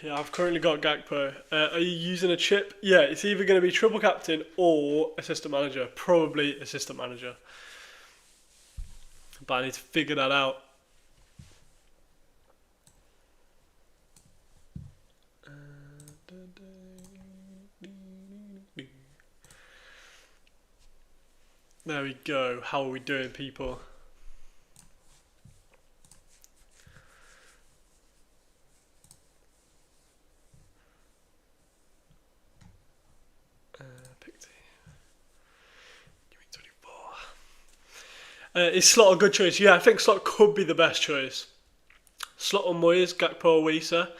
Yeah, I've currently got Gakpo. Are you using a chip? Yeah, it's either going to be triple captain or assistant manager. Probably assistant manager. But I need to figure that out. There we go. How are we doing, people? Pick team. Gameweek 24. Is Slot a good choice? Yeah, I think Slot could be the best choice. Slot on Moyes, Gakpo or Wisa.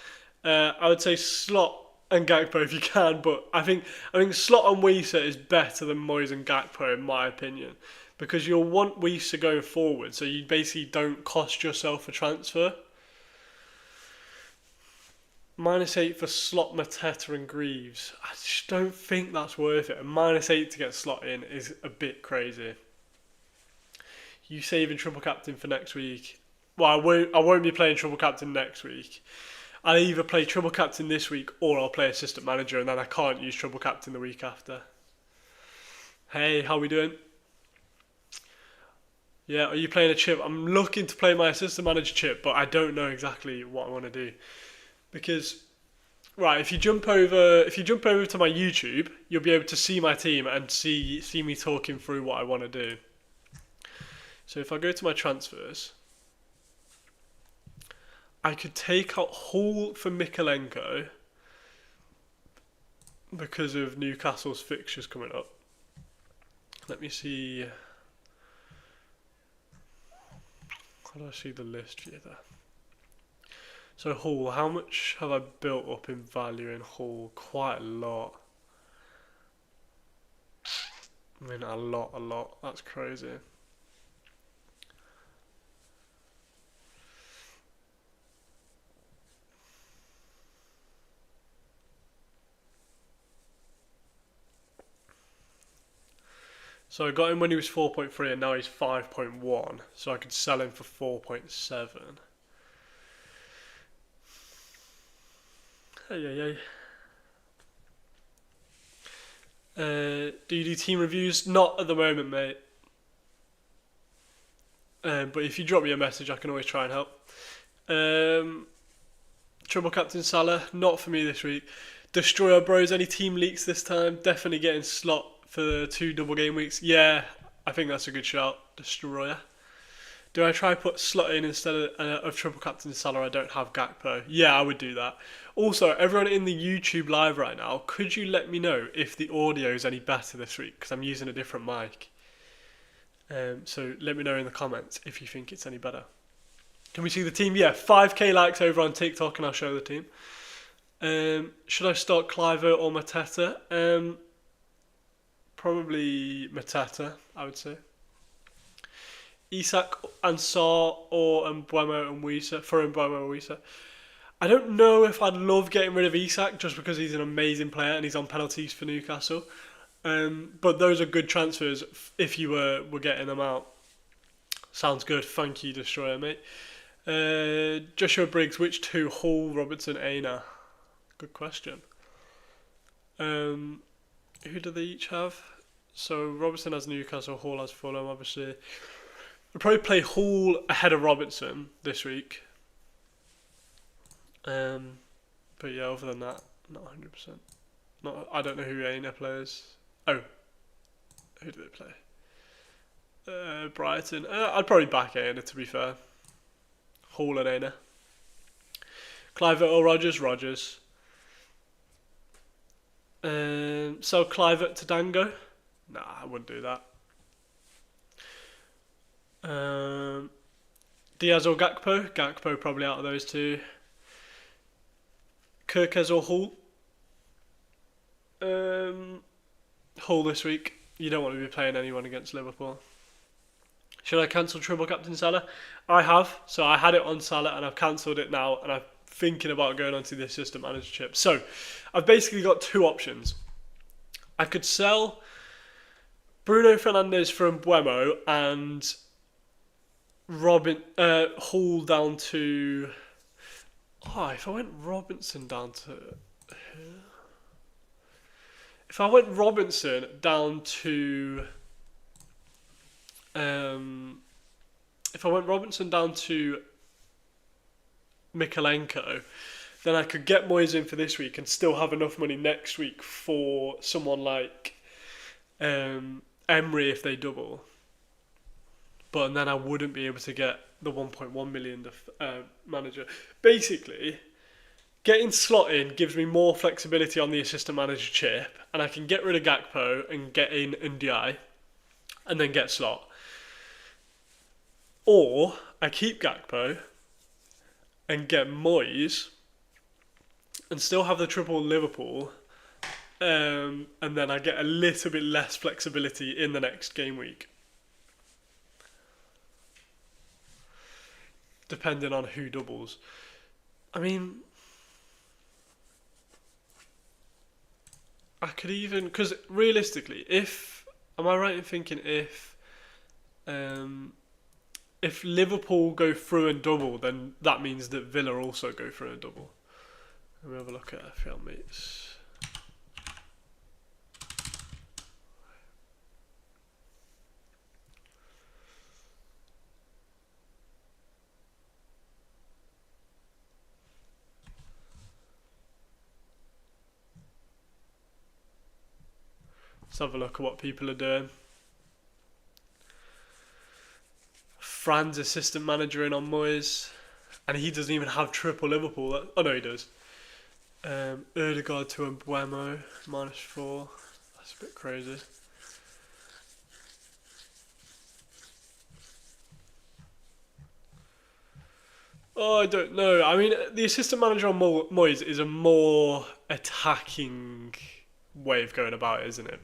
I would say Slot and Gakpo if you can, but I think Slot on Wisa is better than Moyes and Gakpo in my opinion, because you'll want Wisa going forward, so you basically don't cost yourself a transfer. -8 for Slot, Mateta and Greaves. I just don't think that's worth it. And -8 to get Slot in is a bit crazy. You saving triple captain for next week? Well, I won't be playing triple captain next week. I'll either play triple captain this week or I'll play assistant manager, and then I can't use triple captain the week after. Hey, how we doing? Yeah, are you playing a chip? I'm looking to play my assistant manager chip, but I don't know exactly what I want to do. Because right, if you jump over to my YouTube, you'll be able to see my team and see me talking through what I want to do. So if I go to my transfers, I could take out Hall for Mikalenko because of Newcastle's fixtures coming up. Let me see. How do I see the list for you there? So Hall, how much have I built up in value in Hall? Quite a lot. I mean, a lot. That's crazy. So I got him when he was 4.3 and now he's 5.1. So I could sell him for 4.7. Hey. Do you do team reviews? Not at the moment, mate. But if you drop me a message, I can always try and help. Triple Captain Salah, not for me this week. Destroyer Bros, any team leaks this time? Definitely getting Slot for the 2 double game weeks. Yeah, I think that's a good shout. Destroyer. Do I try put Slot in instead of Triple Captain Salah? I don't have Gakpo. Yeah, I would do that. Also, everyone in the YouTube live right now, could you let me know if the audio is any better this week? Because I'm using a different mic. So let me know in the comments if you think it's any better. Can we see the team? Yeah, 5k likes over on TikTok and I'll show the team. Should I start Cliver or Mateta? Probably Mateta, I would say. Isak, Ansar, or Mbuemo and Wisa. For Mbuemo and Wisa. I don't know if I'd love getting rid of Isak just because he's an amazing player and he's on penalties for Newcastle. But those are good transfers if you were getting them out. Sounds good. Thank you, Destroyer, mate. Joshua Briggs, which two? Hall, Robertson, Aina? Good question. Who do they each have? So Robertson has Newcastle, Hall has Fulham, obviously. I'll probably play Hall ahead of Robertson this week. But yeah, other than that, not 100%. I don't know who Aina plays. Oh, who do they play? Brighton. I'd probably back Aina, to be fair. Hall and Aina. Clivert or Rogers? Rogers. Sell Clivert to Dango? Nah, I wouldn't do that. Diaz or Gakpo? Gakpo probably out of those two. Kirkez or Hall? Hall this week. You don't want to be playing anyone against Liverpool. Should I cancel triple captain Salah? I have. So I had it on Salah and I've cancelled it now and I'm thinking about going onto the assistant manager chip. So I've basically got two options. I could sell Bruno Fernandes for Mbuemo and Hall down to Oh, if I went Robinson down to if I went Robinson down to um, if I went Robinson down to Mikalenko, then I could get Moyes in for this week and still have enough money next week for someone like Emery if they double. But then I wouldn't be able to get the 1.1 million manager. Basically, getting slot in gives me more flexibility on the assistant manager chip, and I can get rid of Gakpo and get in Ndiaye, and then get slot. Or I keep Gakpo and get Moyes and still have the triple Liverpool, and then I get a little bit less flexibility in the next game week, depending on who doubles. I mean, I could even, because realistically, am I right in thinking if Liverpool go through and double, then that means that Villa also go through and double. Let me have a look at FPL mates. Let's have a look at what people are doing. Fran's assistant manager in on Moyes, and he doesn't even have triple Liverpool. Oh no, he does. Ødegaard to Mbuemo, -4. That's a bit crazy. Oh, I don't know. I mean, the assistant manager on Moyes is a more attacking way of going about it, isn't it?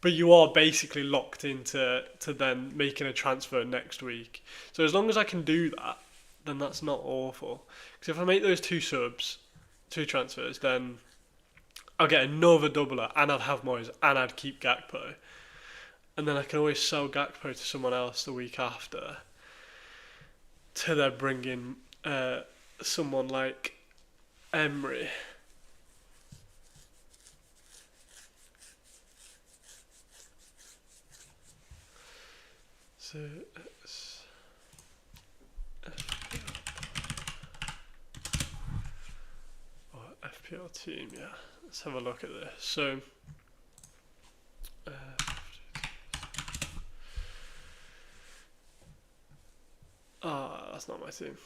But you are basically locked into then making a transfer next week. So as long as I can do that, then that's not awful. Because if I make those two transfers, then I'll get another doubler, and I'd have Moyes, and I'd keep Gakpo, and then I can always sell Gakpo to someone else the week after, to then bring in someone like Emery. So it's FPL team, yeah. Let's have a look at this. So that's not my team.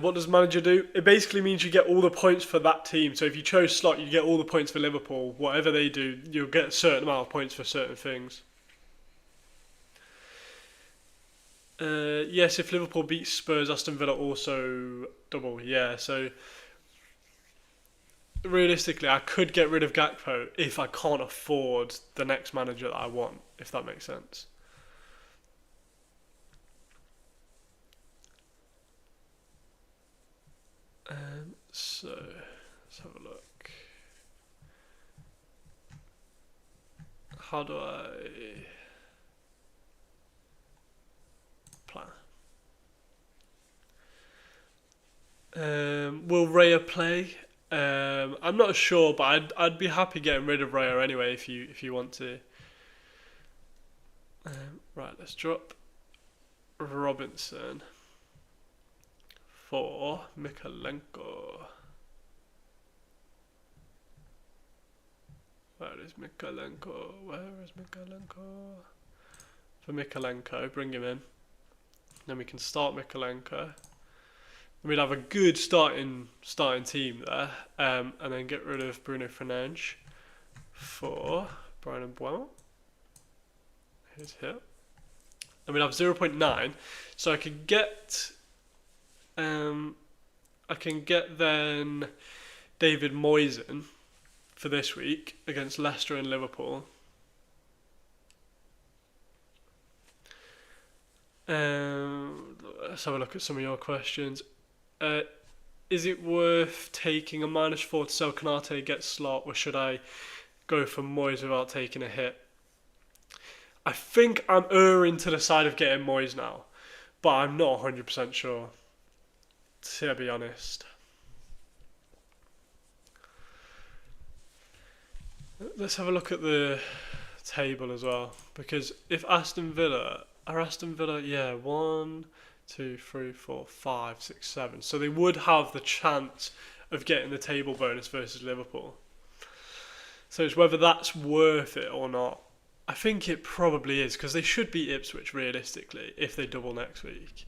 What does manager do? It basically means you get all the points for that team. So if you chose slot, you get all the points for Liverpool. Whatever they do, you'll get a certain amount of points for certain things. Yes, if Liverpool beats Spurs, Aston Villa also double. Yeah, so realistically, I could get rid of Gakpo if I can't afford the next manager that I want, if that makes sense. So let's have a look. How do I plan? Will Raya play? I'm not sure, but I'd be happy getting rid of Raya anyway if you want to. Right, let's drop Robinson for Mikalenko. Where is Mikalenko? For Mikalenko, bring him in. Then we can start Mikalenko. We'd have a good starting team there, and then get rid of Bruno Fernandes for Brian Mbuemo. He's here. And we'd have 0.9, so I can get then David Moyes in for this week against Leicester and Liverpool. Let's have a look at some of your questions. Is it worth taking a -4 to sell Konate, get slot, or should I go for Moyes without taking a hit? I think I'm erring to the side of getting Moyes now, but I'm not 100% sure, to be honest. Let's have a look at the table as well, because if Aston Villa, yeah, 1, 2, 3, 4, 5, 6, 7. So they would have the chance of getting the table bonus versus Liverpool. So it's whether that's worth it or not. I think it probably is, because they should beat Ipswich realistically if they double next week.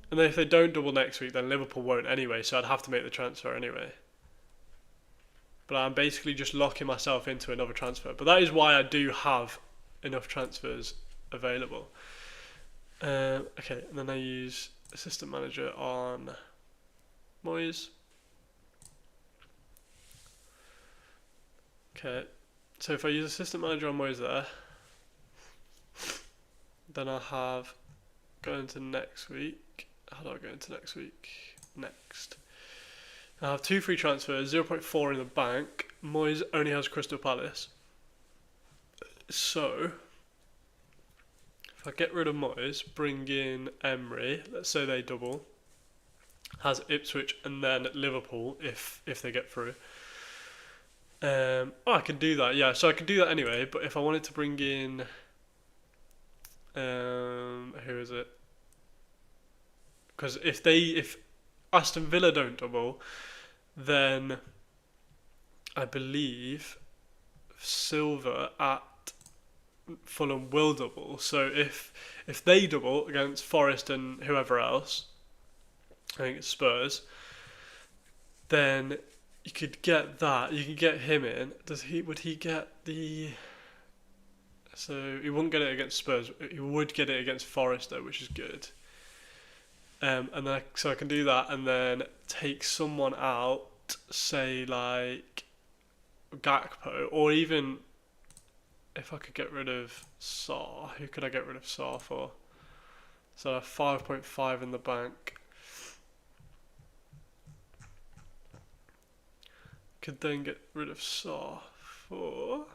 And then if they don't double next week, then Liverpool won't anyway, so I'd have to make the transfer anyway. But I'm basically just locking myself into another transfer. But that is why I do have enough transfers available. Okay, and then I use assistant manager on Moyes. Okay, so if I use assistant manager on Moyes there, then I'll have going to next week. How do I go into next week? Next. I have 2 free transfers, 0.4 in the bank. Moyes only has Crystal Palace. So, if I get rid of Moyes, bring in Emery, let's say they double, has Ipswich and then Liverpool if they get through. I can do that, yeah, so I can do that anyway, but if I wanted to bring in, who is it? Because if Aston Villa don't double, then I believe Silva at Fulham will double. So if they double against Forest and whoever else, I think it's Spurs, then you could get that. You can get him in. Would he get the? So he wouldn't get it against Spurs. He would get it against Forest though, which is good. And then so I can do that, and then take someone out, say like Gakpo, or even if I could get rid of Saar, who could I get rid of Saar for? So I have 5.5 in the bank. Could then get rid of Saar for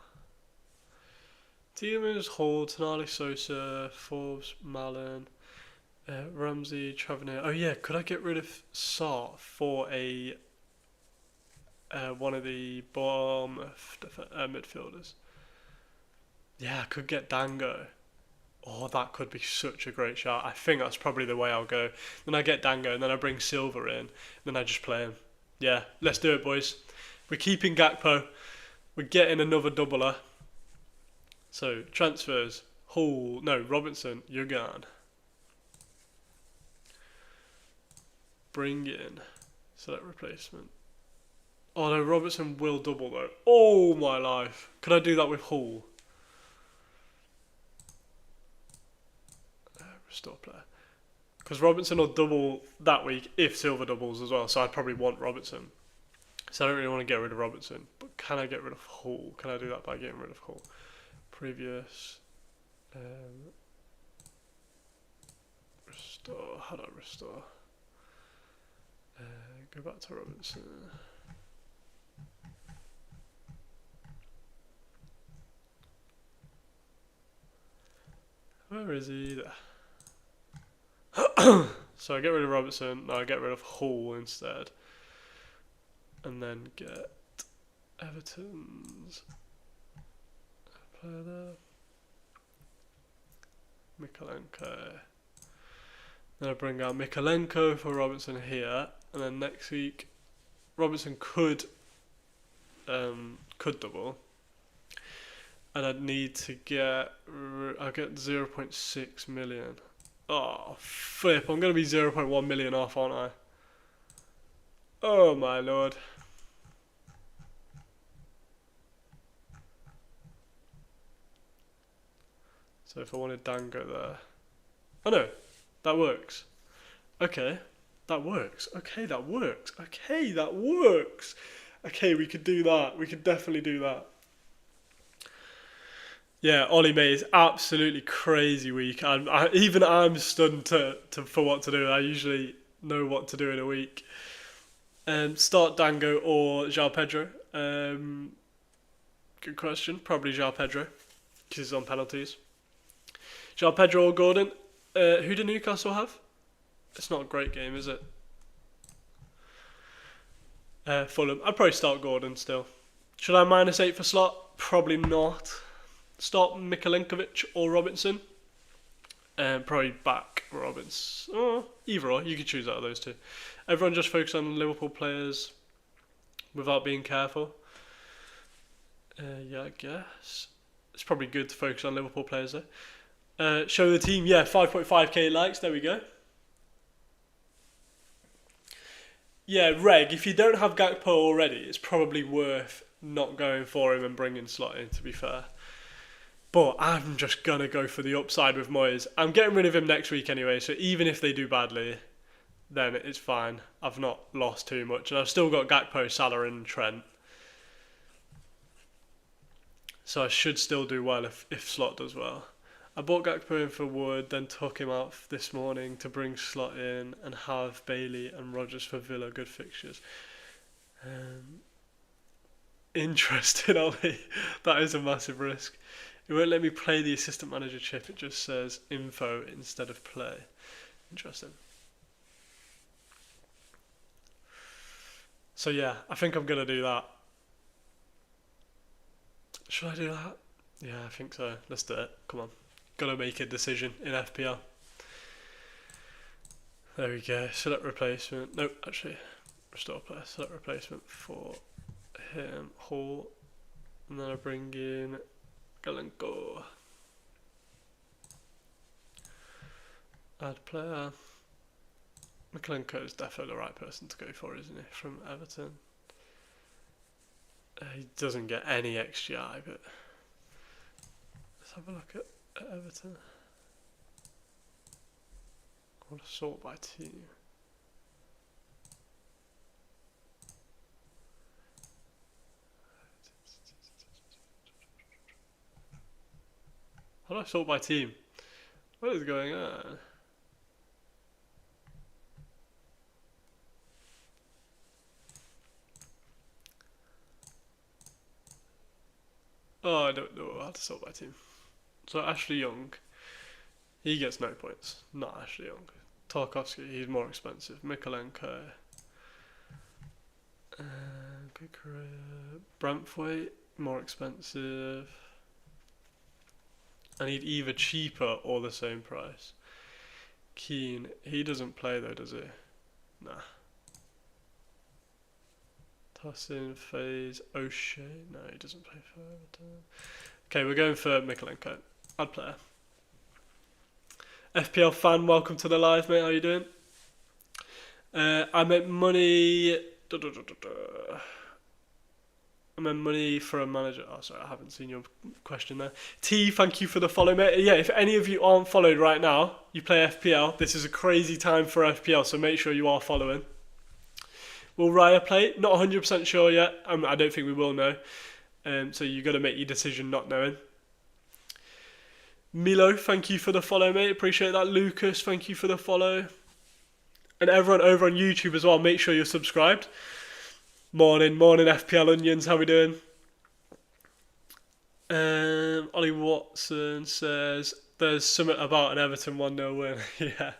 Tielemans, Hall, Tonali, Sosa, Forbes, Malen, Ramsey, Travanier. Oh yeah, could I get rid of Saar for a one of the Bournemouth midfielders? Yeah, I could get Dango. Oh, that could be such a great shot. I think that's probably the way I'll go. Then I get Dango, and then I bring Silva in, and then I just play him. Yeah, let's do it, boys. We're keeping Gakpo. We're getting another doubler. So, transfers. Hall. No, Robinson, you're gone. Bring in. Select replacement. Oh no, Robertson will double though. Oh my life. Could I do that with Hall? Restore player. Because Robertson will double that week if Silva doubles as well, so I'd probably want Robertson. So I don't really want to get rid of Robertson. But can I get rid of Hall? Can I do that by getting rid of Hall? Previous. Restore. How do I restore? Go back to Robertson. Where is he? There. So I get rid of Robertson. No, I get rid of Hall instead. And then get Everton's player there. Mikalenko. Then I bring out Mikalenko for Robertson here. And then next week, Robertson could double. And I'd need to get, I'll get 0.6 million. Oh, flip, I'm going to be 0.1 million off, aren't I? Oh my lord. So if I wanted Dango there. Oh no, that works. Okay, that works. Okay, that works. Okay, that works. Okay, we could do that. We could definitely do that. Yeah, Ollie May is absolutely crazy week. I'm stunned for what to do. I usually know what to do in a week. Start Dango or João Pedro. Good question. Probably João Pedro. because he's on penalties. Shall Pedro or Gordon? Who do Newcastle have? It's not a great game, is it? Fulham. I'd probably start Gordon still. Should I -8 for slot? Probably not. Start Mikalenkovic or Robinson. Probably back Robinson. Oh, either or. You could choose out of those two. Everyone just focus on Liverpool players without being careful. Yeah, I guess. It's probably good to focus on Liverpool players though. Show the team. Yeah, 5.5k likes. There we go. Yeah, Reg, if you don't have Gakpo already, it's probably worth not going for him and bringing Slot in, to be fair. But I'm just going to go for the upside with Moyes. I'm getting rid of him next week anyway, so even if they do badly, then it's fine. I've not lost too much. And I've still got Gakpo, Salah and Trent. So I should still do well if Slot does well. I bought Gakpo in for Wood, then took him out this morning to bring Slot in and have Bailey and Rodgers for Villa, good fixtures. Interesting, Ollie. That is a massive risk. It won't let me play the assistant manager chip, it just says info instead of play. Interesting. So yeah, I think I'm going to do that. Should I do that? Yeah, I think so. Let's do it. Come on. Gotta make a decision in FPL. There we go. Select replacement. Nope, actually, restore player. Select replacement for him. Hall. And then I bring in Galenko. Add player. Mikalenko is definitely the right person to go for, isn't he? From Everton. He doesn't get any XGI, but let's have a look at Everton. I want to sort by team. How do I sort by team? What is going on? Oh, I don't know how to sort by team. So Ashley Young, he gets no points. Not Ashley Young. Tarkovsky, he's more expensive. Mikalenko. Good career. Branthwaite, more expensive. I need either cheaper or the same price. Keane, he doesn't play though, does he? Nah. Tossin, FaZe, O'Shea. No, he doesn't play for Everton. Okay, we're going for Mikalenko. Add player. FPL fan, welcome to the live, mate. How you doing? I meant money. I meant money for a manager. Oh, sorry, I haven't seen your question there. T, thank you for the follow, mate. Yeah, if any of you aren't followed right now, you play FPL. This is a crazy time for FPL, so make sure you are following. Will Raya play? Not 100% sure yet. I don't think we will know. So you've got to make your decision not knowing. Milo, thank you for the follow, mate. Appreciate that. Lucas, thank you for the follow. And everyone over on YouTube as well, make sure you're subscribed. Morning FPL Onions, how we doing? Ollie Watson says, there's something about an Everton 1-0 win. Yeah.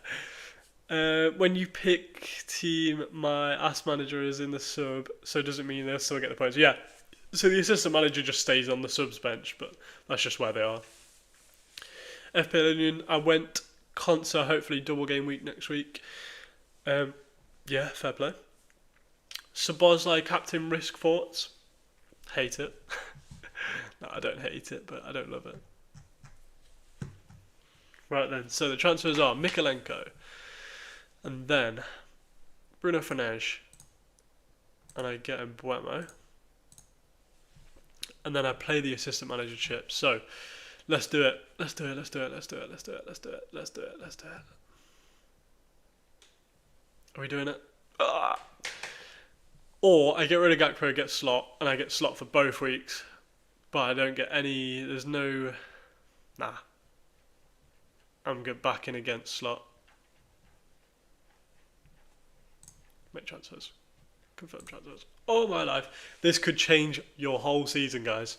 When you pick team, my ass manager is in the sub, so does it mean they'll still get the points? Yeah. So the assistant manager just stays on the subs bench, but that's just where they are. FPL Union, I went Consa, hopefully double game week next week. Yeah, fair play. Sabozlai captain risk thoughts. Hate it. No, I don't hate it, but I don't love it. Right then, so the transfers are Mikalenko, and then Bruno Fernandes, and I get him Buemo, and then I play the assistant manager chip. So let's do it. Let's do it. Are we doing it? Or I get rid of Gakpo, get Slot, and I get Slot for both weeks, but I don't get any. There's no. Nah. I'm back in against Slot. Make transfers. Confirm transfers. all my life. This could change your whole season, guys.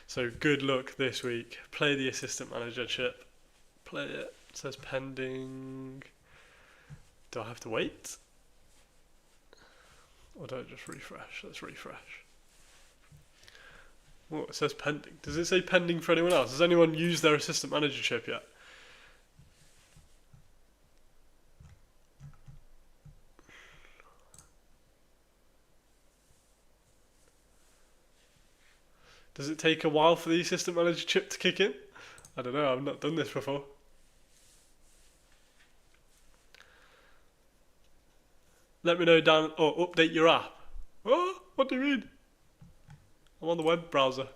So good luck this week. Play the assistant manager chip. Play it. It says pending. Do I have to wait? Or do I just refresh? Let's refresh. Oh, it says pending. Does it say pending for anyone else? Has anyone used their assistant manager chip yet? Does it take a while for the assistant manager chip to kick in? I don't know, I've not done this before. Let me know down, or update your app. Oh, what do you mean? I'm on the web browser.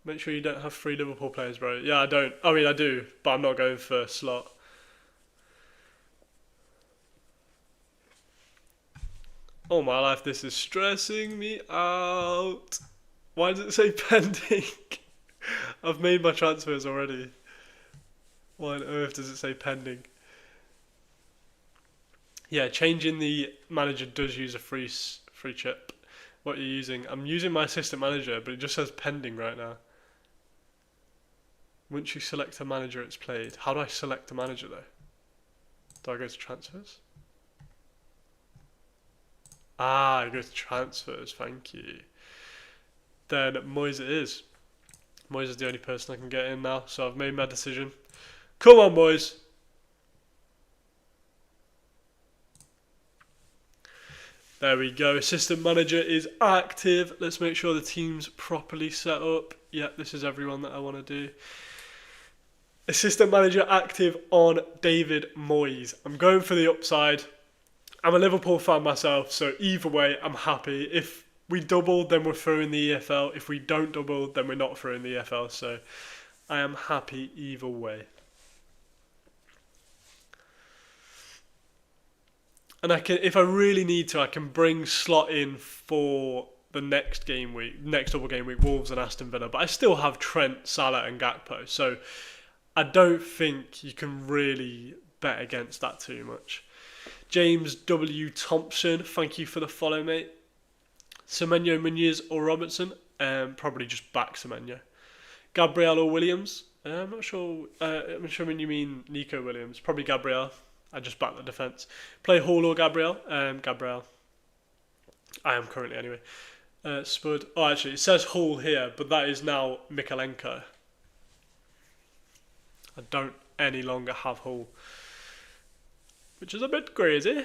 Make sure you don't have 3 Liverpool players, bro. Yeah, I don't. I mean, I do, but I'm not going for a slot. Oh my life, this is stressing me out. Why does it say pending? I've made my transfers already. Why on earth does it say pending? Yeah, changing the manager does use a free chip. What are you using? I'm using my assistant manager, but it just says pending right now. Once you select a manager, it's played. How do I select a manager though? Do I go to transfers? Ah, I go to transfers, thank you. Then Moyes it is. Moyes is the only person I can get in now, so I've made my decision. Come on, Moyes. There we go. Assistant manager is active. Let's make sure the team's properly set up. Yeah, this is everyone that I want to do. Assistant manager active on David Moyes. I'm going for the upside. I'm a Liverpool fan myself, so either way, I'm happy. If we double, then we're through in the EFL. If we don't double, then we're not through in the EFL. So I am happy either way. And I can, if I really need to, I can bring Slot in for the next game week, next double game week, Wolves and Aston Villa. But I still have Trent, Salah, and Gakpo. So I don't think you can really bet against that too much. James W. Thompson, thank you for the follow, mate. Semenyo, Muniz or Robertson? Probably just back Semenyo. Gabriel or Williams? I'm not sure. I'm assuming you mean Nico Williams. Probably Gabriel. I just back the defence. Play Hall or Gabriel? Gabriel. I am currently anyway. Spud. Oh, actually, it says Hall here, but that is now Mikalenko. I don't any longer have Hall, which is a bit crazy.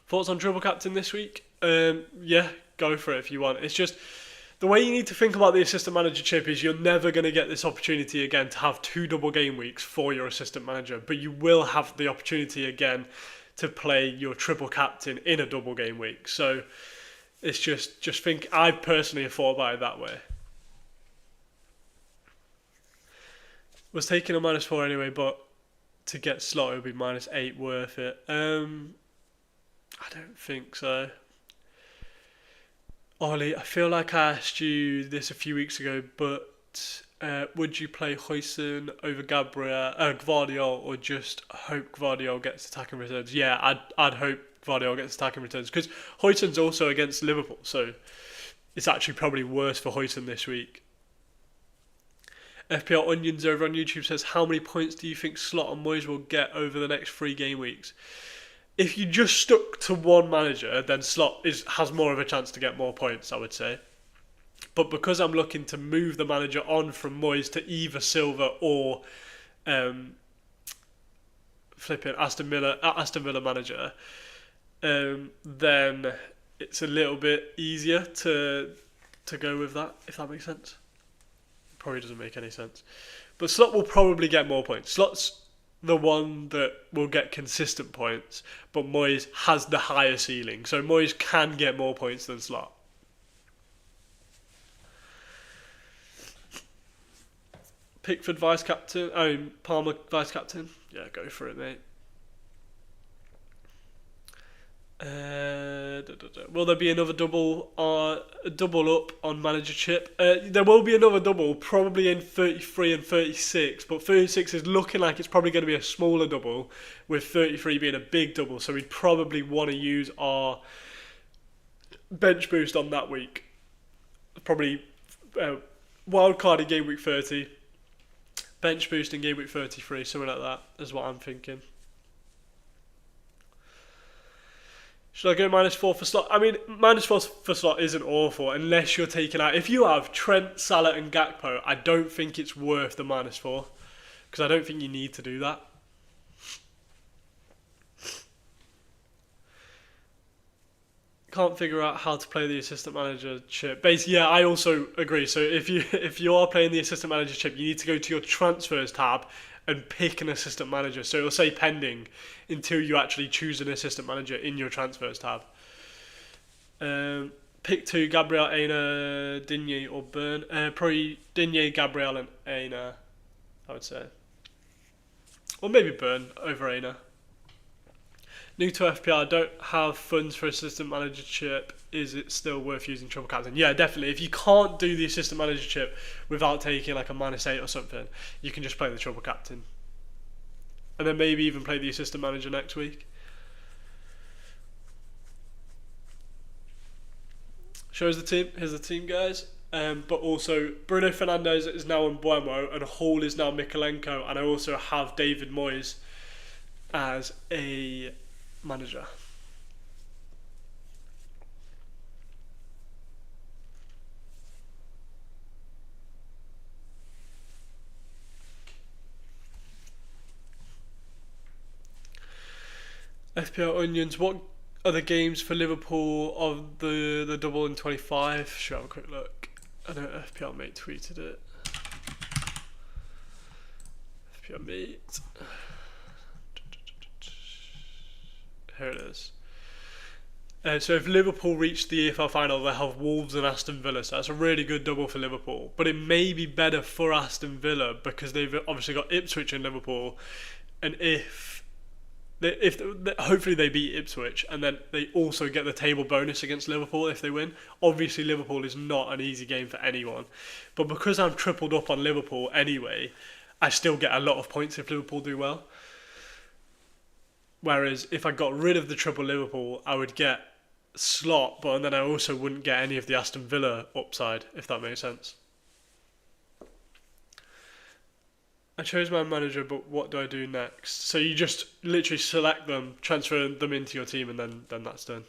Thoughts on triple captain this week? Yeah, go for it if you want. It's just the way you need to think about the assistant manager chip is you're never going to get this opportunity again to have 2 double game weeks for your assistant manager, but you will have the opportunity again to play your triple captain in a double game week. So it's just think. I personally have thought about it that way. Was taking a -4 anyway, but to get Slot it would be -8 worth it. I don't think so. Ollie, I feel like I asked you this a few weeks ago, but would you play Huijsen over Gvardiol, or just hope Gvardiol gets attacking returns? Yeah, I'd hope Gvardiol gets attacking returns, because Huijsen's also against Liverpool, so it's actually probably worse for Huijsen this week. FPL Onions over on YouTube says, how many points do you think Slot and Moyes will get over the next 3 game weeks? If you just stuck to one manager, then Slot has more of a chance to get more points, I would say. But because I'm looking to move the manager on from Moyes to either Silva or Aston Villa manager, then it's a little bit easier to go with that, if that makes sense. Probably doesn't make any sense. But Slot will probably get more points. Slot's the one that will get consistent points, but Moyes has the higher ceiling. So Moyes can get more points than Slot. Pickford vice captain. Palmer vice captain. Yeah, go for it, mate. Will there be another double up on manager chip? There will be another double, probably in 33 and 36, but 36 is looking like it's probably going to be a smaller double, with 33 being a big double, so we'd probably want to use our bench boost on that week. Probably wild card in game week 30, bench boost in game week 33, something like that is what I'm thinking. Should I go -4 for slot? I mean, -4 for slot isn't awful unless you're taking out. If you have Trent, Salah, and Gakpo, I don't think it's worth the -4 because I don't think you need to do that. Can't figure out how to play the assistant manager chip. Basically, yeah, I also agree. So if you are playing the assistant manager chip, you need to go to your transfers tab and pick an assistant manager. So it'll say pending until you actually choose an assistant manager in your transfers tab. Pick 2, Gabriel, Aina, Digne or Burn. Probably Digne, Gabriel and Aina, I would say. Or maybe Burn over Aina. New to FPL, I don't have funds for assistant manager chip. Is it still worth using triple captain? Yeah, definitely. If you can't do the assistant manager chip without taking like a -8 or something, you can just play the triple captain. And then maybe even play the assistant manager next week. Shows the team. Here's the team, guys. But also, Bruno Fernandes is now on Buemo, and Hall is now Mikolenko, and I also have David Moyes as a manager. FPL Onions, what are the games for Liverpool of the double in 25? Should have a quick look. I know FPL Mate tweeted it. FPL Mate. Here it is. So if Liverpool reach the EFL final, they'll have Wolves and Aston Villa. So that's a really good double for Liverpool. But it may be better for Aston Villa because they've obviously got Ipswich and Liverpool. And if hopefully they beat Ipswich, and then they also get the table bonus against Liverpool if they win. Obviously Liverpool is not an easy game for anyone. But because I'm tripled up on Liverpool anyway, I still get a lot of points if Liverpool do well. Whereas if I got rid of the triple Liverpool, I would get slot, but then I also wouldn't get any of the Aston Villa upside, if that makes sense. I chose my manager, but what do I do next? So you just literally select them, transfer them into your team, and then that's done.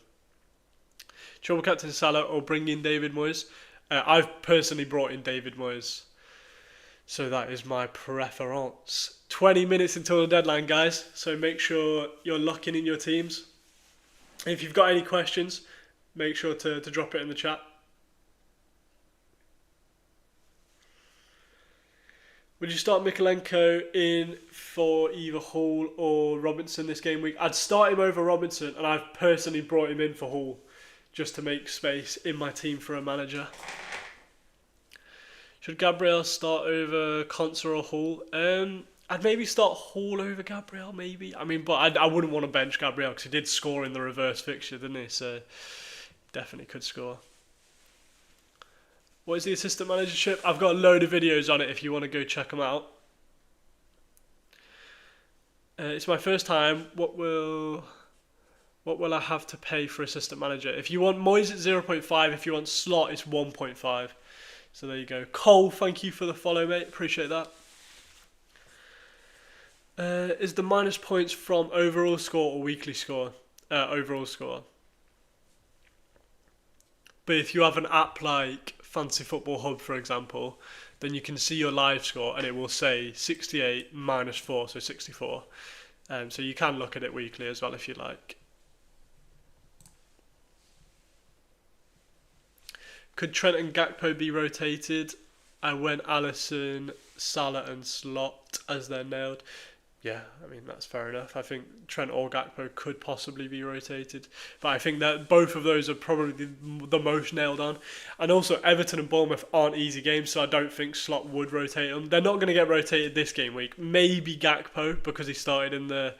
Triple captain Salah or bring in David Moyes? I've personally brought in David Moyes. So that is my preference. 20 minutes until the deadline, guys. So make sure you're locking in your teams. If you've got any questions, make sure to drop it in the chat. Would you start Mikolenko in for either Hall or Robinson this game week? I'd start him over Robinson, and I've personally brought him in for Hall just to make space in my team for a manager. Should Gabriel start over Konsa or Hall? I'd maybe start Hall over Gabriel, maybe. I mean, but I wouldn't want to bench Gabriel because he did score in the reverse fixture, didn't he? So definitely could score. What is the assistant manager chip? I've got a load of videos on it if you want to go check them out. It's my first time. What will I have to pay for assistant manager? If you want Moyes at 0.5, if you want slot, it's 1.5. So there you go. Cole, thank you for the follow, mate. Appreciate that. Is the minus points from overall score or weekly score? Overall score. But if you have an app like Fantasy Football Hub, for example, then you can see your live score and it will say 68 minus 4, so 64. So you can look at it weekly as well if you like. Could Trent and Gakpo be rotated? I went Alisson, Salah and Slot as they're nailed. Yeah, I mean, that's fair enough. I think Trent or Gakpo could possibly be rotated. But I think that both of those are probably the most nailed on. And also, Everton and Bournemouth aren't easy games, so I don't think Slot would rotate them. They're not going to get rotated this game week. Maybe Gakpo, because he started in the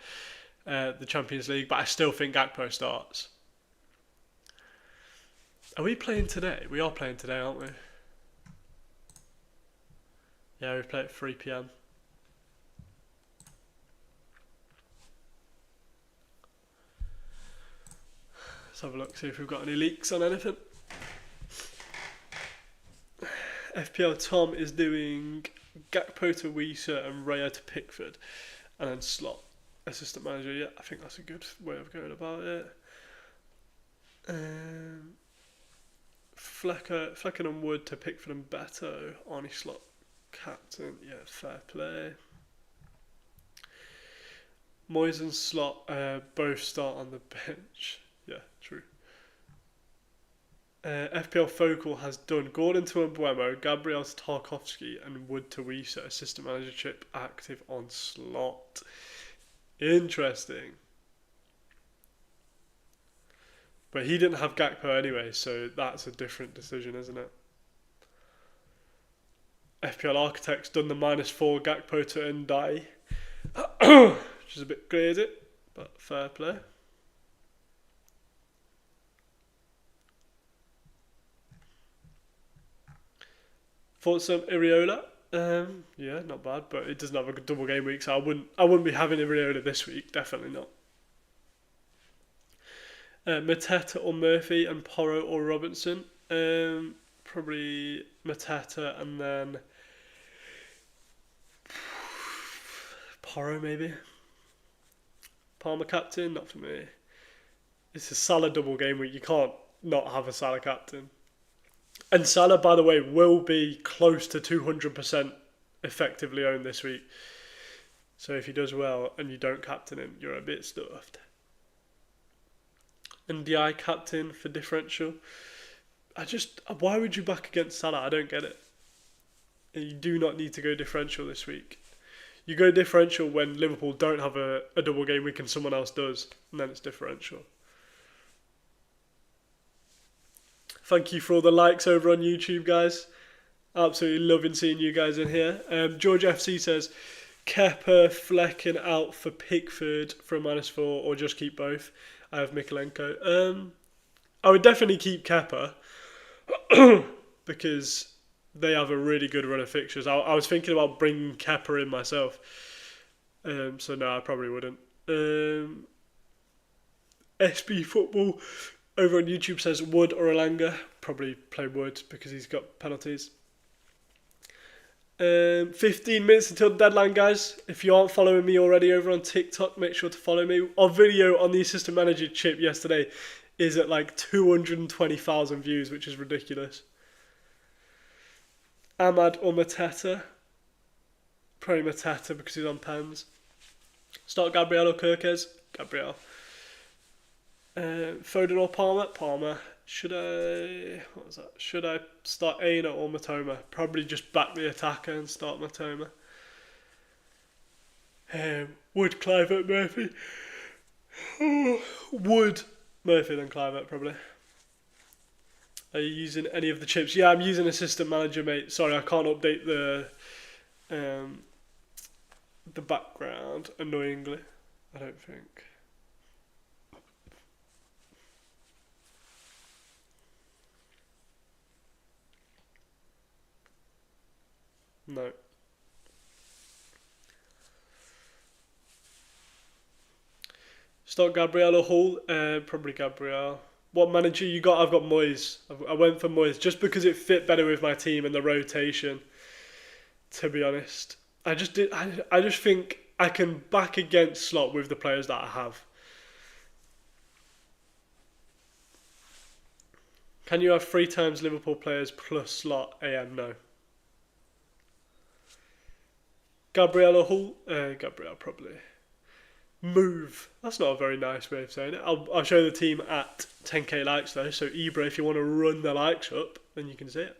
Champions League, but I still think Gakpo starts. Are we playing today? We are playing today, aren't we? Yeah, we play at 3 p.m. Let's have a look, see if we've got any leaks on anything. FPL Tom is doing Gakpo to Weeser and Raya to Pickford, and then Slot assistant manager. Yeah, I think that's a good way of going about it. Flecken and Wood to Pickford and Beto. Arnie Slot captain. Yeah, fair play. Moyes and Slot both start on the bench. Yeah, true. FPL Focal has done Gordon to Mbuemo, Gabriel to Tarkovsky, and Wood to Weeser. Assistant manager chip active on Slot. Interesting. But he didn't have Gakpo anyway, so that's a different decision, isn't it? FPL Architects done the -4 Gakpo to Ndai, which is a bit crazy, but fair play. Thoughts on Iriola? Yeah, not bad, but it doesn't have a double game week, so I wouldn't be having Iriola this week. Definitely not. Mateta or Murphy and Porro or Robinson. Probably Mateta and then Porro maybe. Palmer captain, not for me. It's a Salah double game week. You can't not have a Salah captain. And Salah, by the way, will be close to 200% effectively owned this week. So if he does well and you don't captain him, you're a bit stuffed. And DI captain for differential. Why would you back against Salah? I don't get it. You do not need to go differential this week. You go differential when Liverpool don't have a double game week and someone else does, and then it's differential. Thank you for all the likes over on YouTube, guys. Absolutely loving seeing you guys in here. George FC says, Kepa, Flecken out for Pickford for a -4, or just keep both. I have Mikolenko. I would definitely keep Kepa because they have a really good run of fixtures. I was thinking about bringing Kepa in myself. So no, I probably wouldn't. SB Football over on YouTube says Wood or Elanga. Probably play Wood because he's got penalties. 15 minutes until the deadline, guys. If you aren't following me already over on TikTok, make sure to follow me. Our video on the assistant manager chip yesterday is at like 220,000 views, which is ridiculous. Ahmad or Mateta. Probably Mateta because he's on pens. Start Gabriel or Kirkes. Gabriel. Foden or Palmer? Palmer. Should I start Aina or Matoma? Probably just back the attacker and start Matoma. Wood, Clivert, Murphy. Wood, Murphy, then Clivert probably. Are you using any of the chips? Yeah, I'm using Assistant Manager, mate. Sorry, I can't update the background, annoyingly. I don't think. No. Start Gabriel or Hull? Probably Gabriel. What manager you got? I've got Moyes. I went for Moyes just because it fit better with my team and the rotation. To be honest, I just think I can back against Slot with the players that I have. Can you have 3 times Liverpool players plus Slot? AM, no. Gabriel or Hull? Gabriel probably. Move. That's not a very nice way of saying it. I'll show the team at 10k likes though. So Ibra, if you want to run the likes up, then you can see it.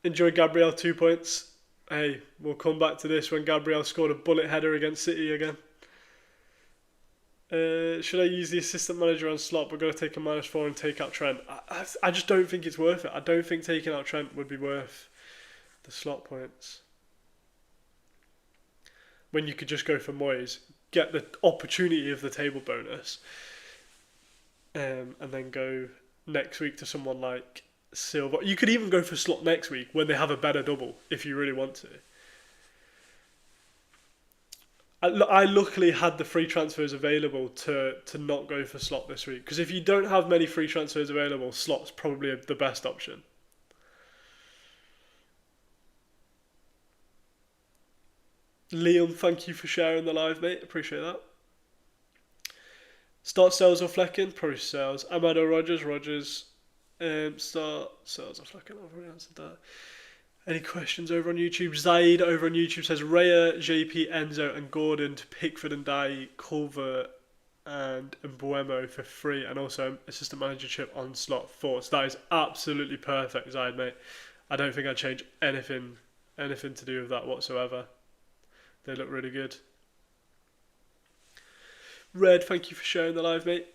Enjoy Gabriel 2 points. Hey, we'll come back to this when Gabriel scored a bullet header against City again. Should I use the assistant manager on Slot? We're going to take a -4 and take out Trent. I just don't think it's worth it. I don't think taking out Trent would be worth the Slot points. When you could just go for Moyes, get the opportunity of the table bonus, and then go next week to someone like Silva. You could even go for slot next week when they have a better double if you really want to. I luckily had the free transfers available to not go for slot this week, because if you don't have many free transfers available, slot's probably the best option. Liam, thank you for sharing the live, mate. Appreciate that. Start Sales or Flecken? Probably Sales. Amado Rogers. Start Sales or Flecken. I've already answered that. Any questions over on YouTube? Zaid over on YouTube says Raya, JP, Enzo, and Gordon to Pickford and Dye, Culver, and Mbuemo for free, and also assistant manager chip on slot 4. So that is absolutely perfect, Zaid, mate. I don't think I'd change anything to do with that whatsoever. They look really good. Red, thank you for sharing the live, mate.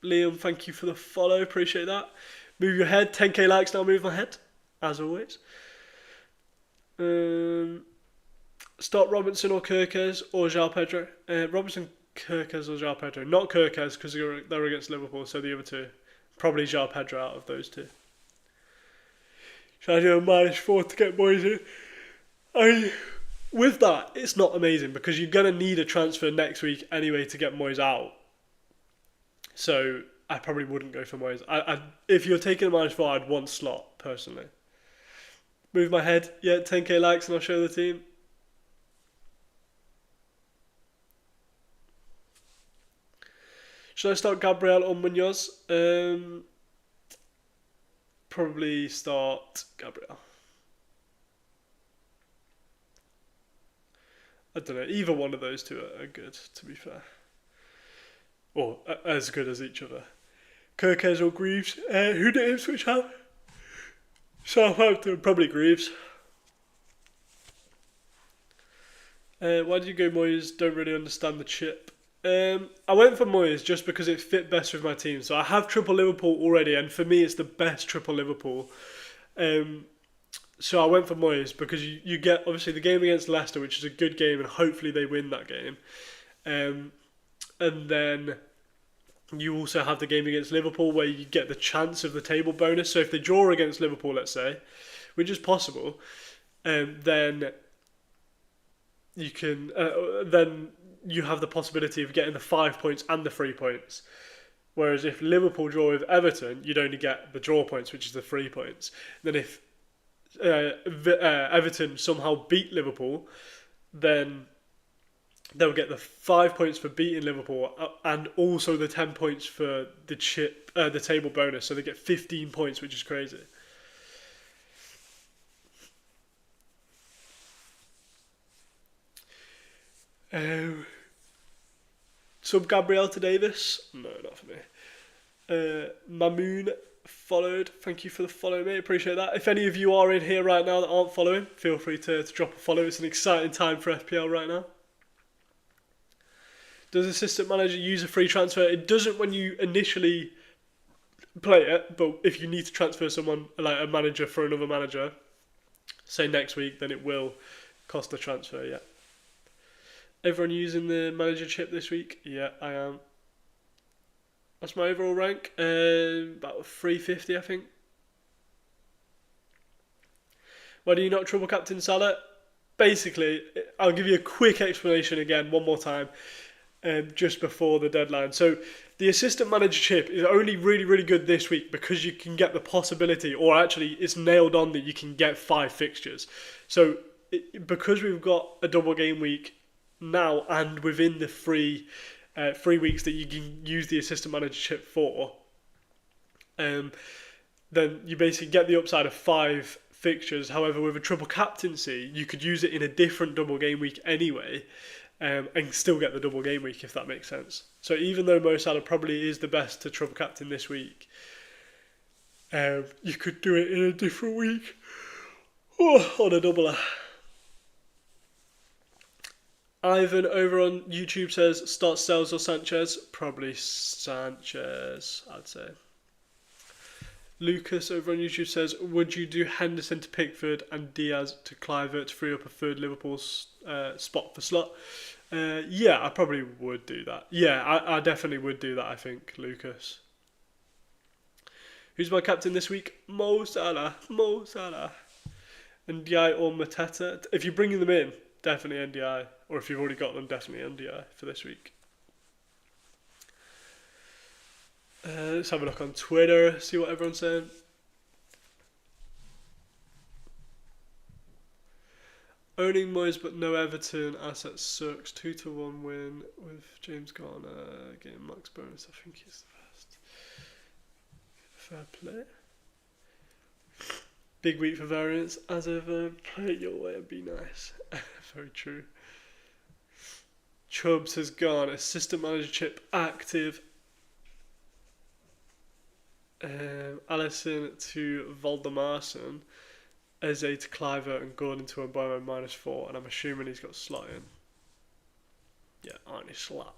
Liam, thank you for the follow. Appreciate that. Move your head. 10k likes now. Move my head, as always. Start Robinson or Kirkes or João Pedro. Robinson, Kirkes or João Pedro. Not Kirkes because they're against Liverpool, so the other two. Probably João Pedro out of those two. Should I do a -4 to get Moyes in? With that, it's not amazing because you're going to need a transfer next week anyway to get Moyes out. So I probably wouldn't go for Moyes. If you're taking a -4, I'd want slot, personally. Move my head. Yeah, 10k likes and I'll show the team. Should I start Gabriel or Munoz? Probably start Gabriel. I don't know. Either one of those two are good, to be fair. Or as good as each other. Kirkes or Greaves? Who did Ipswich have? Southampton, probably Greaves. Why did you go Moyes? Don't really understand the chip. I went for Moyes just because it fit best with my team. So I have triple Liverpool already, and for me it's the best triple Liverpool. So I went for Moyes because you get obviously the game against Leicester, which is a good game, and hopefully they win that game. And then you also have the game against Liverpool where you get the chance of the table bonus. So if they draw against Liverpool, let's say, which is possible, then you can then you have the possibility of getting the 5 points and the 3 points. Whereas if Liverpool draw with Everton, you'd only get the draw points, which is the 3 points. Then if Everton somehow beat Liverpool, then they'll get the 5 points for beating Liverpool and also the 10 points for the table bonus. So they get 15 points, which is crazy. Sub Gabriel to Davis? No, not for me. Mamoon followed. Thank you for the follow, mate. Appreciate that. If any of you are in here right now that aren't following, feel free to drop a follow. It's an exciting time for FPL right now. Does assistant manager use a free transfer? It doesn't when you initially play it, but if you need to transfer someone, like a manager for another manager, say next week, then it will cost a transfer, yeah. Everyone using the manager chip this week? Yeah, I am. That's my overall rank. About 350, I think. Why do you not triple captain Salah? Basically, I'll give you a quick explanation again, one more time, just before the deadline. So the assistant manager chip is only really, really good this week because you can get the possibility, or actually it's nailed on that you can get 5 fixtures. So because we've got a double game week now, and within the 3 weeks that you can use the assistant manager chip for, then you basically get the upside of 5 fixtures. However, with a triple captaincy, you could use it in a different double game week anyway, and still get the double game week, if that makes sense. So even though Mo Salah probably is the best to triple captain this week, you could do it in a different week on a doubler. Ivan over on YouTube says, start Sales or Sanchez? Probably Sanchez, I'd say. Lucas over on YouTube says, would you do Henderson to Pickford and Diaz to Clivert to free up a third Liverpool spot for slot? Yeah, I probably would do that. Yeah, I definitely would do that, I think, Lucas. Who's my captain this week? Mo Salah. Mo Salah. NDI or Mateta. If you're bringing them in, definitely NDI. Or if you've already got them, definitely NDI for this week. Let's have a look on Twitter, see what everyone's saying. Owning Moyes but no Everton assets sucks. 2-1 win with James Garner. Getting max bonus, I think he's the best. Fair play. Big week for variance. As ever, play it your way and be nice. Very true. Chubbs has gone. Assistant manager chip active. Allison to Valdemarson. Eze to Cliver and Gordon to Mboma -4. And I'm assuming he's got slot in. Yeah, aren't he slot?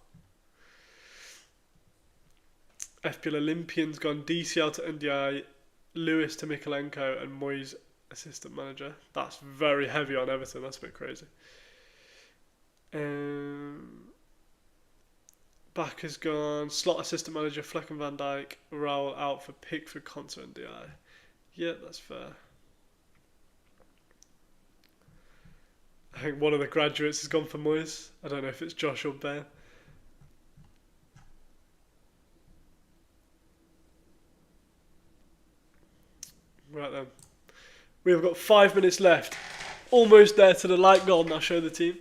FPL Olympian's gone. DCL to NDI. Lewis to Mikalenko and Moyes assistant manager. That's very heavy on Everton. That's a bit crazy. Back has gone. Slot assistant manager Fleck and Van Dijk. Raul out for Pickford, Conte and DI. Yeah, that's fair. I think one of the graduates has gone for Moyes. I don't know if it's Josh or Ben. Right then. We have got 5 minutes left. Almost there to the light goal, and I'll show the team.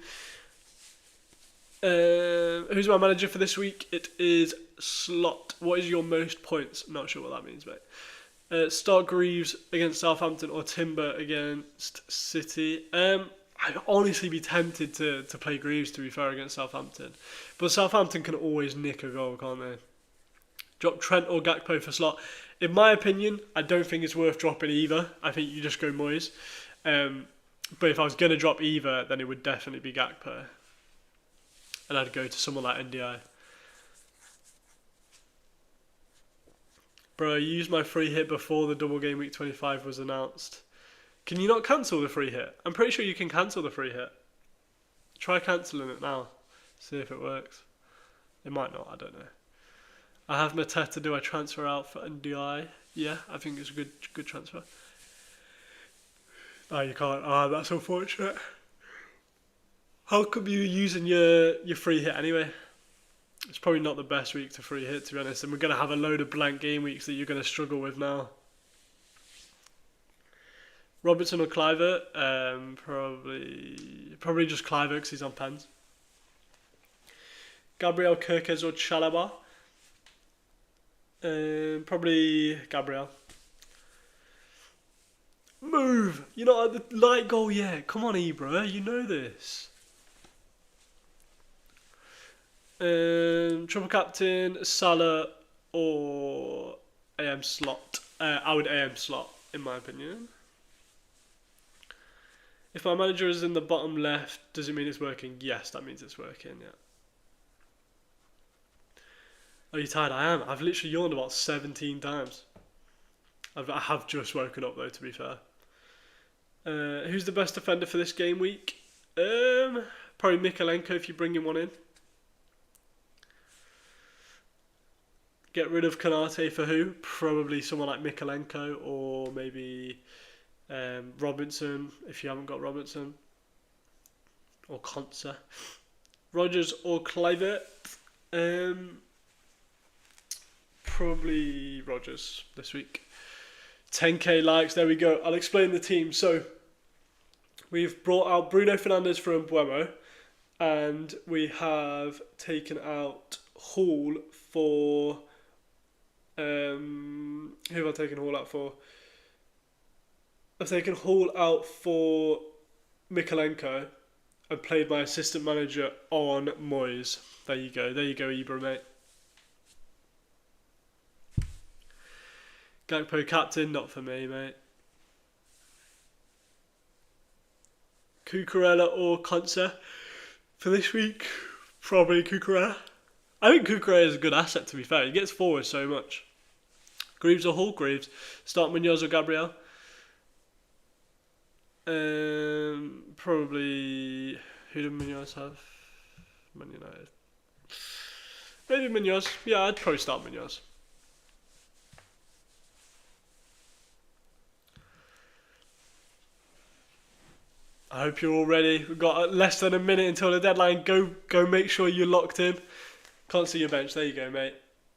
Who's my manager for this week? It is Slot. What is your most points? Not sure what that means, mate. Start Greaves against Southampton or Timber against City. I'd honestly be tempted to play Greaves, to be fair, against Southampton. But Southampton can always nick a goal, can't they? Drop Trent or Gakpo for Slot. In my opinion, I don't think it's worth dropping either. I think you just go Moyes. But if I was going to drop either, then it would definitely be Gakpo. And I'd go to someone like NDI. Bro, I used my free hit before the double game week 25 was announced. Can you not cancel the free hit? I'm pretty sure you can cancel the free hit. Try cancelling it now. See if it works. It might not, I don't know. I have Mateta. Do I transfer out for NDI? Yeah, I think it's a good transfer. Oh, you can't. Ah, that's unfortunate. How come you're using your free hit anyway? It's probably not the best week to free hit, to be honest. And we're going to have a load of blank game weeks that you're going to struggle with now. Robertson or Cliver? Probably just Cliver because he's on pens. Gabriel, Kirkes or Chalaba? Probably Gabriel. Move! You're not at the light goal yet. Come on, Ibra. You know this. Triple captain, Salah or AM Slot. I would AM Slot, in my opinion. If my manager is in the bottom left, does it mean it's working? Yes, that means it's working, yeah. Are you tired? I am. I've literally yawned about 17 times. I have just woken up though, to be fair. Who's the best defender for this game week? Probably Mikalenko if you're bringing one in. Get rid of Kanate for who? Probably someone like Mikalenko or maybe Robinson if you haven't got Robinson. Or Konsa. Rogers or Kluivert. Probably Rogers this week. 10k likes, there we go. I'll explain the team. So we've brought out Bruno Fernandes for Mbeumo, and we have taken out Hall for who have I taken Hall out for? I've taken Hall out for Mikalenko and played my assistant manager on Moyes. There you go, Ibra, mate. Gakpo captain, not for me, mate. Cucurella or Konsa for this week? Probably Cucurella. I think Cucurella is a good asset, to be fair. He gets forward so much. Greaves or Hall? Greaves. Start Munoz or Gabriel? Probably... Who did Munoz have? Man United. Maybe Munoz. Yeah, I'd probably start Munoz. I hope you're all ready. We've got less than a minute until the deadline. Go make sure you're locked in. Can't see your bench. There you go, mate.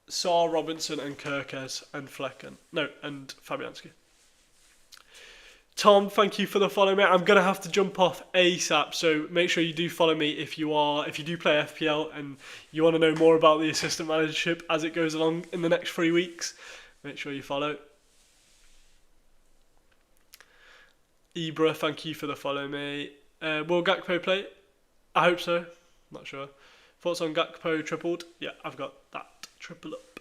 Saar, Robinson and Kirkes and Flecken. No, and Fabianski. Tom, thank you for the follow, mate. I'm gonna have to jump off ASAP, so make sure you do follow me if you do play FPL and you want to know more about the assistant managership as it goes along in the next 3 weeks. Make sure you follow. Ibra, thank you for the follow, mate. Will Gakpo play? I hope so. Not sure. Thoughts on Gakpo tripled? Yeah, I've got that triple up.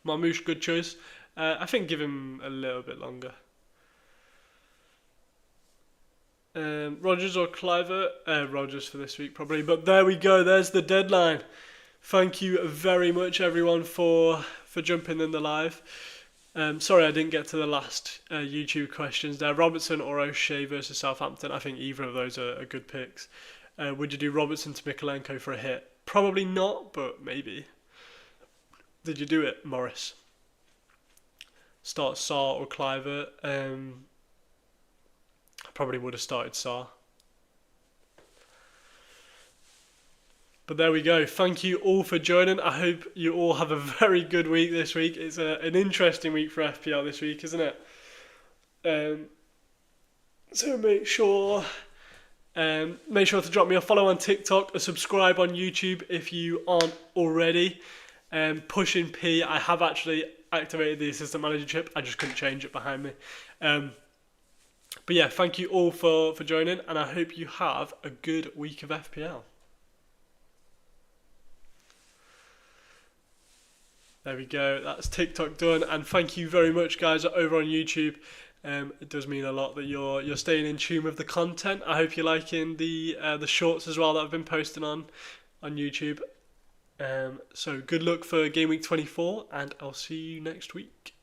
Marmoush, good choice. I think give him a little bit longer. Rogers or Cliver? Rogers for this week probably. But there we go. There's the deadline. Thank you very much, everyone, for jumping in the live. Sorry I didn't get to the last YouTube questions there. Robertson or O'Shea versus Southampton. I think either of those are good picks. Would you do Robertson to Mikolenko for a hit? Probably not, but maybe. Did you do it, Morris? Start Saar or Cliver? I probably would have started Saar. But there we go. Thank you all for joining. I hope you all have a very good week this week. It's an interesting week for FPL this week, isn't it? So make sure to drop me a follow on TikTok, a subscribe on YouTube if you aren't already. Pushing P, I have actually activated the assistant manager chip. I just couldn't change it behind me. But yeah, thank you all for joining, and I hope you have a good week of FPL. There we go. That's TikTok done, and thank you very much, guys, over on YouTube. It does mean a lot that you're staying in tune with the content. I hope you're liking the shorts as well that I've been posting on YouTube. So good luck for Gameweek 24, and I'll see you next week.